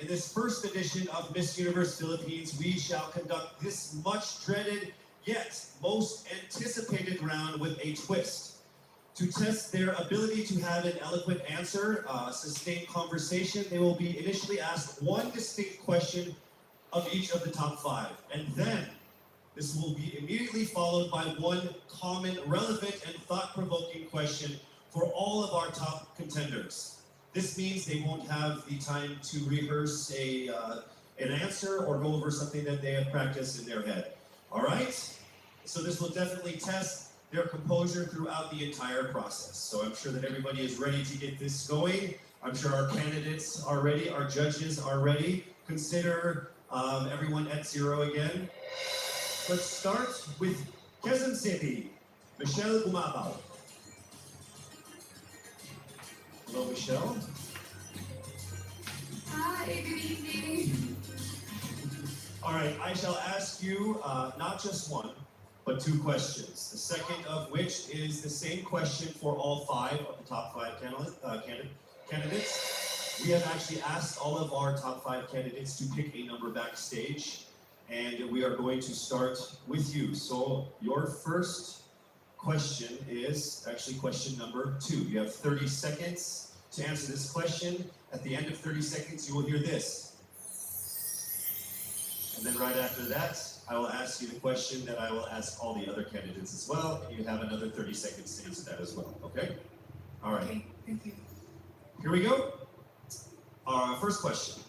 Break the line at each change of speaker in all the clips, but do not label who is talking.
in this first edition of Miss Universe Philippines, we shall conduct this much dreaded yet most anticipated round with a twist. To test their ability to have an eloquent answer, sustained conversation, they will be initially asked one distinct question of each of the top five. And then, this will be immediately followed by one common, relevant, and thought-provoking question for all of our top contenders. This means they won't have the time to rehearse an answer or go over something that they have practiced in their head. All right? So this will definitely test their composure throughout the entire process. So I'm sure that everybody is ready to get this going. I'm sure our candidates are ready, our judges are ready. Consider everyone at zero again. Let's start with Quezon City, Michelle Gumabao. Hello, Michelle.
Hi, good evening.
All right, I shall ask you not just one, but two questions. The second of which is the same question for all five of the top five candidates. We have actually asked all of our top five candidates to pick a number backstage, and we are going to start with you. So your first question is actually question number 2. You have 30 seconds to answer this question. At the end of 30 seconds, you will hear this. And then right after that, I will ask you the question that I will ask all the other candidates as well. And you have another 30 seconds to answer that as well, okay? All right.
Okay, thank you.
Here we go. Our first question.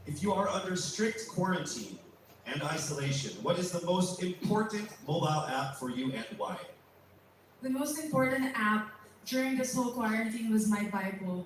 If you are under strict quarantine and isolation, what is the most important mobile app for you and why?
The most important app during this whole quarantine was my Bible.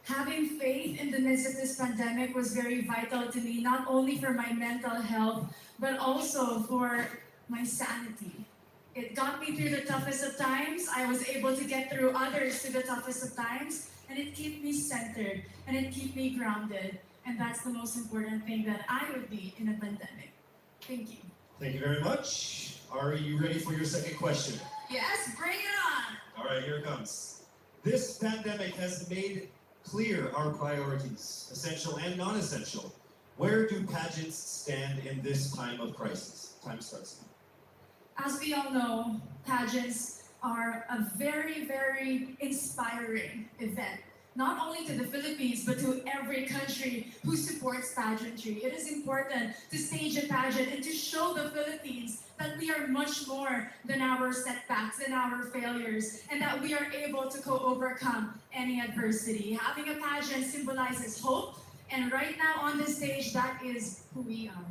Having faith in the midst of this pandemic was very vital to me, not only for my mental health, but also for my sanity. It got me through the toughest of times. I was able to get through others to the toughest of times, and it kept me centered, and it kept me grounded. And that's the most important thing that I would be in a pandemic. Thank you.
Thank you very much. Are you ready for your second question?
Yes, bring it on!
All right, here it comes. This pandemic has made clear our priorities, essential and non-essential. Where do pageants stand in this time of crisis? Time starts now.
As we all know, pageants are a very, very inspiring event. Not only to the Philippines, but to every country who supports pageantry. It is important to stage a pageant and to show the Philippines that we are much more than our setbacks, than our failures, and that we are able to overcome any adversity. Having a pageant symbolizes hope, and right now on this stage, that is who we are.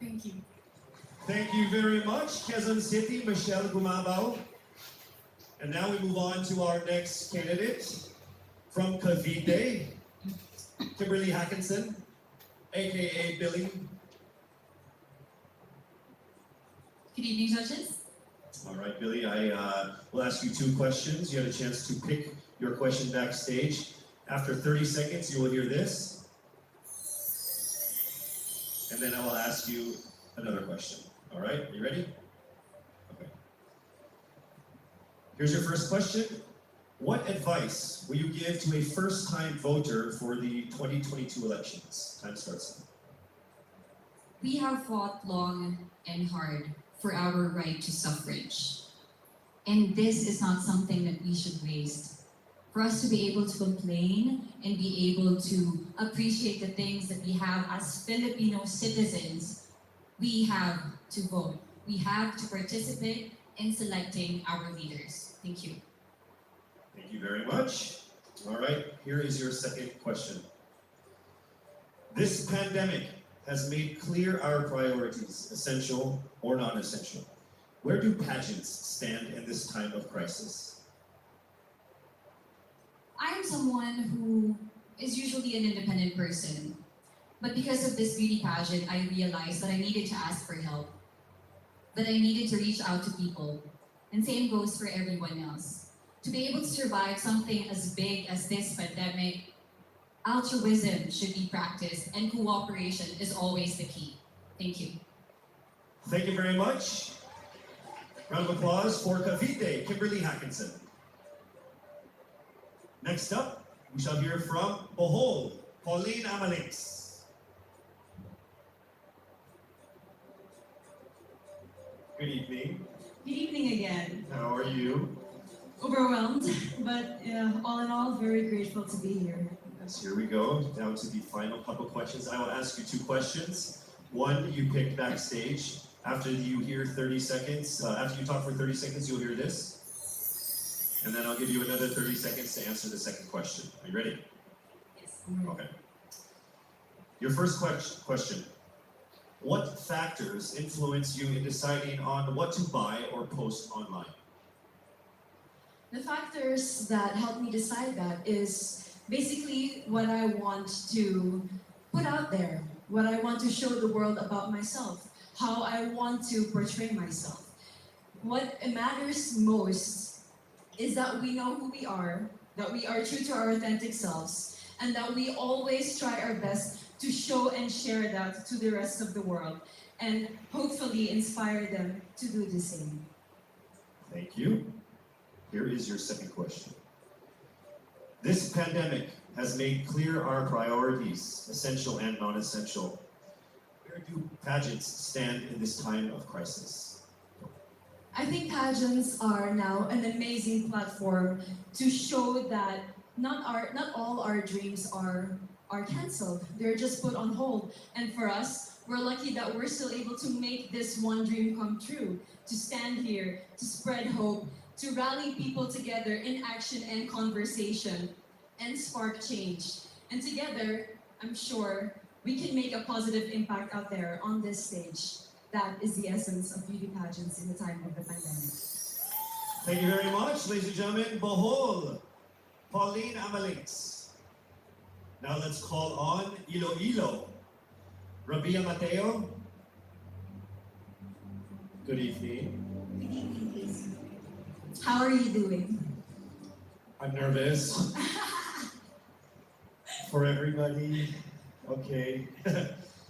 Thank you.
Thank you very much, Quezon City, Michelle Gumabao. And now we move on to our next candidate. From Cavite, Kimberly Hackinson, aka Billy.
Good evening, judges.
All right, Billy, I will ask you two questions. You have a chance to pick your question backstage. After 30 seconds, you will hear this. And then I will ask you another question. All right, are you ready? Okay. Here's your first question. What advice will you give to a first-time voter for the 2022 elections? Time starts now.
We have fought long and hard for our right to suffrage. And this is not something that we should waste. For us to be able to complain and be able to appreciate the things that we have as Filipino citizens, we have to vote. We have to participate in selecting our leaders. Thank you.
Thank you very much. All right, here is your second question. This pandemic has made clear our priorities, essential or non-essential. Where do pageants stand in this time of crisis?
I am someone who is usually an independent person. But because of this beauty pageant, I realized that I needed to ask for help. That I needed to reach out to people. And same goes for everyone else. To be able to survive something as big as this pandemic, altruism should be practiced and cooperation is always the key. Thank you.
Thank you very much. Round of applause for Cavite, Kimberly Hackinson. Next up, we shall hear from Bohol, Pauline Amalix. Good evening.
Good evening again.
How are you?
Overwhelmed, but all in all, very grateful to be here.
Yes, here we go. Down to the final couple questions. I will ask you 2 questions. One, you picked backstage. After you hear 30 seconds, after you talk for 30 seconds, you'll hear this. And then I'll give you another 30 seconds to answer the second question. Are you ready?
Yes.
Okay. Your first question. What factors influence you in deciding on what to buy or post online?
The factors that help me decide that is basically what I want to put out there, what I want to show the world about myself, how I want to portray myself. What matters most is that we know who we are, that we are true to our authentic selves, and that we always try our best to show and share that to the rest of the world, and hopefully inspire them to do the same.
Thank you. Here is your second question. This pandemic has made clear our priorities, essential and non-essential. Where do pageants stand in this time of crisis?
I think pageants are now an amazing platform to show that not all our dreams are canceled. They're just put on hold. And for us, we're lucky that we're still able to make this one dream come true, to stand here, to spread hope, to rally people together in action and conversation, and spark change. And together, I'm sure, we can make a positive impact out there on this stage. That is the essence of beauty pageants in the time of the pandemic.
Thank you very much, ladies and gentlemen. Bohol, Pauline Amalix. Now let's call on Iloilo, Rabia Mateo. Good evening.
Good evening, please. How are you doing?
I'm nervous. For everybody. Okay.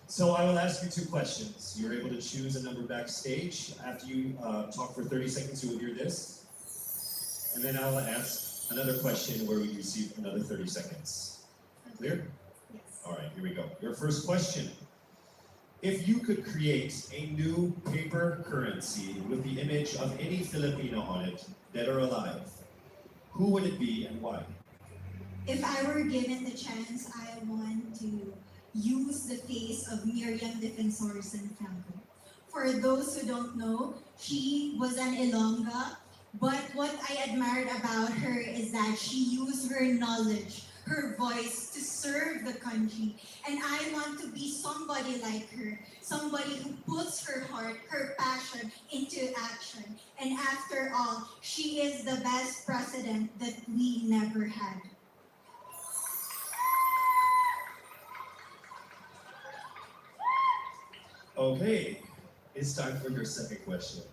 So I will ask you 2 questions. You're able to choose a number backstage. After you talk for 30 seconds, you will hear this. And then I will ask another question where we receive another 30 seconds. Clear?
Yes.
All right, here we go. Your first question. If you could create a new paper currency with the image of any Filipino on it, dead or alive, who would it be and why?
If I were given the chance, I want to use the face of Miriam Defensor Santiago. For those who don't know, she was an Ilongga, but what I admired about her is that she used her knowledge, her voice to serve the country. And I want to be somebody like her, somebody who puts her heart, her passion into action. And after all, she is the best president that we never had.
Okay, it's time for your second question.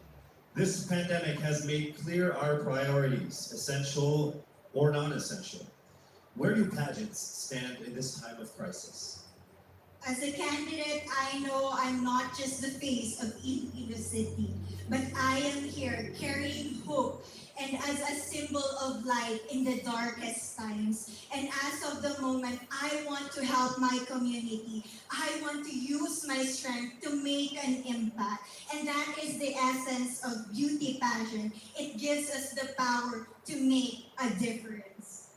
This pandemic has made clear our priorities, essential or non-essential. Where do pageants stand in this time of crisis?
As a candidate, I know I'm not just the face of Iloilo City, but I am here carrying hope and as a symbol of light in the darkest times. And as of the moment, I want to help my community. I want to use my strength to make an impact. And that is the essence of beauty pageant. It gives us the power to make a difference.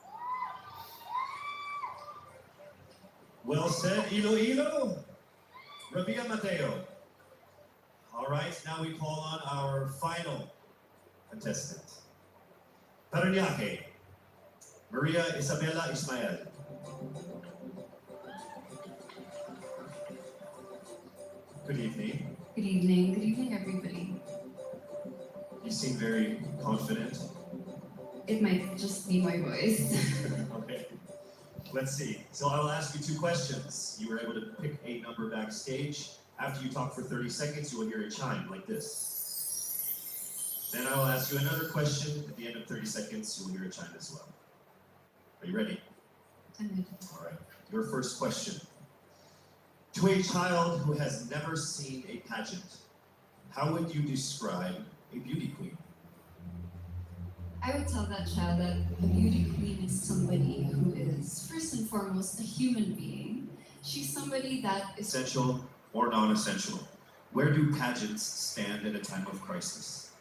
Well said, Iloilo. Rabia Mateo. All right, now we call on our final contestant. Paranaque, Maria Isabella Ismael. Good evening.
Good evening. Good evening, everybody.
You seem very confident.
It might just be my voice.
Okay, let's see. So I will ask you 2 questions. You were able to pick a number backstage. After you talk for 30 seconds, you will hear a chime like this. Then I will ask you another question. At the end of 30 seconds, you will hear a chime as well. Are you ready?
I'm ready.
All right. Your first question. To a child who has never seen a pageant, how would you describe a beauty queen?
I would tell that child that a beauty queen is somebody who is, first and foremost, a human being. She's somebody that is
Essential or non-essential? where do pageants stand in a time of crisis?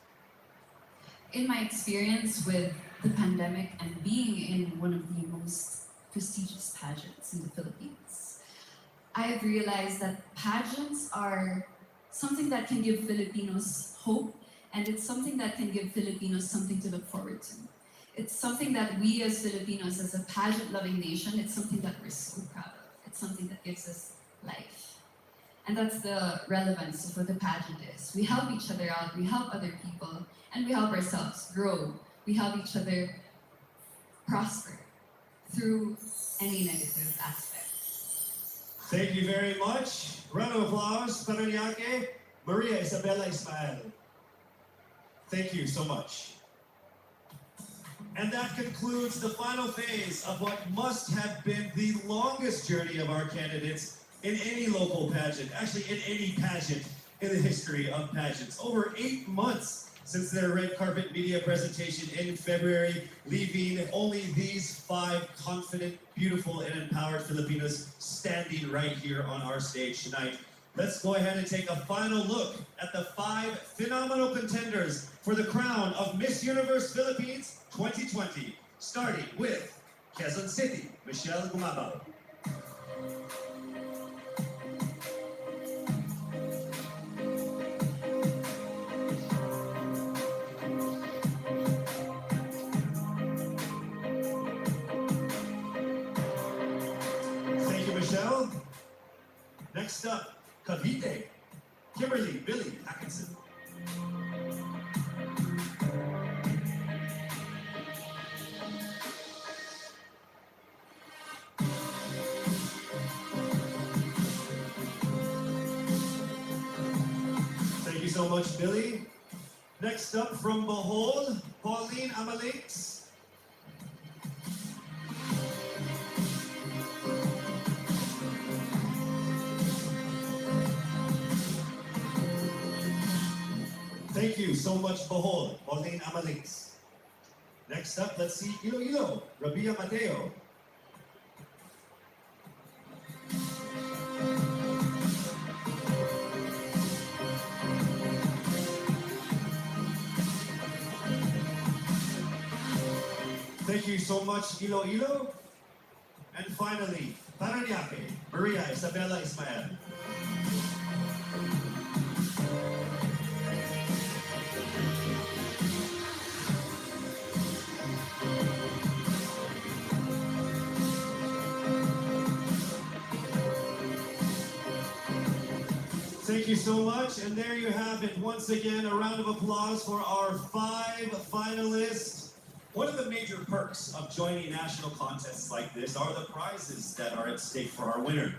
In my experience with the pandemic and being in one of the most prestigious pageants in the Philippines, I've realized that pageants are something that can give Filipinos hope, and it's something that can give Filipinos something to look forward to. It's something that we as Filipinos, as a pageant-loving nation, it's something that we're so proud of. It's something that gives us life. And that's the relevance of what the pageant is. We help each other out, we help other people, and we help ourselves grow. We help each other prosper through any negative aspect.
Thank you very much. Round of applause, Paranaque, Maria Isabella Ismael. Thank you so much. And that concludes the final phase of what must have been the longest journey of our candidates in any local pageant, actually in any pageant in the history of pageants. Over 8 months since their red carpet media presentation in February, leaving only these 5 confident, beautiful, and empowered Filipinos standing right here on our stage tonight. Let's go ahead and take a final look at the 5 phenomenal contenders for the crown of Miss Universe Philippines 2020, starting with Quezon City, Michelle Gumabao. Thank you, Michelle. Next up, Cavite, Kimberly Billy Atkinson. Thank you so much, Billy. Next up from Bohol, Pauline Amalix. Thank you so much, Bohol, Pauline Amalix. Next up, let's see Iloilo, Rabia Mateo. Thank you so much, Iloilo. And finally, Paranaque, Maria Isabella Ismael. Thank you so much, and there you have it. Once again, a round of applause for our 5 finalists. One of the major perks of joining national contests like this are the prizes that are at stake for our winner.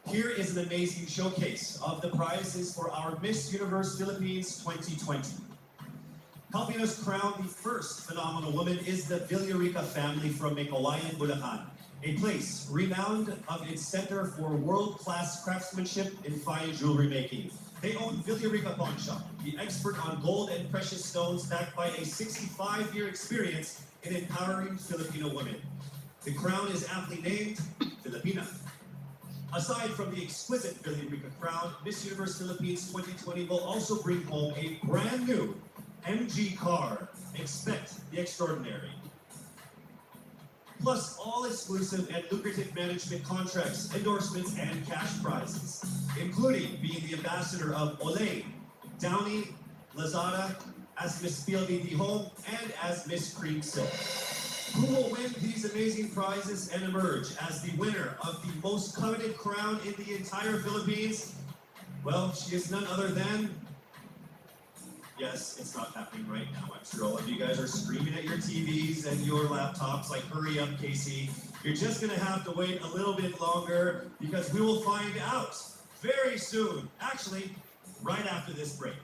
Here is an amazing showcase of the prizes for our Miss Universe Philippines 2020. Helping us crown the first phenomenal woman is the Villarica family from Mekawayan, Bulacan, a place renowned of its center for world-class craftsmanship in fine jewelry making. They own Villarica Pawn Shop, the expert on gold and precious stones backed by a 65-year experience in empowering Filipino women. The crown is aptly named Filipina. Aside from the exquisite Villarica crown, Miss Universe Philippines 2020 will also bring home a brand new MG car. Expect the extraordinary. Plus all exclusive and lucrative management contracts, endorsements, and cash prizes, including being the ambassador of Olay, Downy, Lazada, as Miss Fieldy Di Home, and as Miss Cream Silk. Who will win these amazing prizes and emerge as the winner of the most coveted crown in the entire Philippines? Well, she is none other than... Yes, it's not happening right now. I'm sure all of you guys are screaming at your TVs and your laptops like, hurry up, Casey. You're just gonna have to wait a little bit longer because we will find out very soon. Actually, right after this break.